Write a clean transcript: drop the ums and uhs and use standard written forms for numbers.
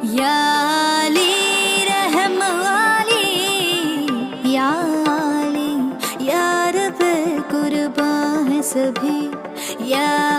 या अली रहम वाली, या अली यार पे कुर्बान है सभी, या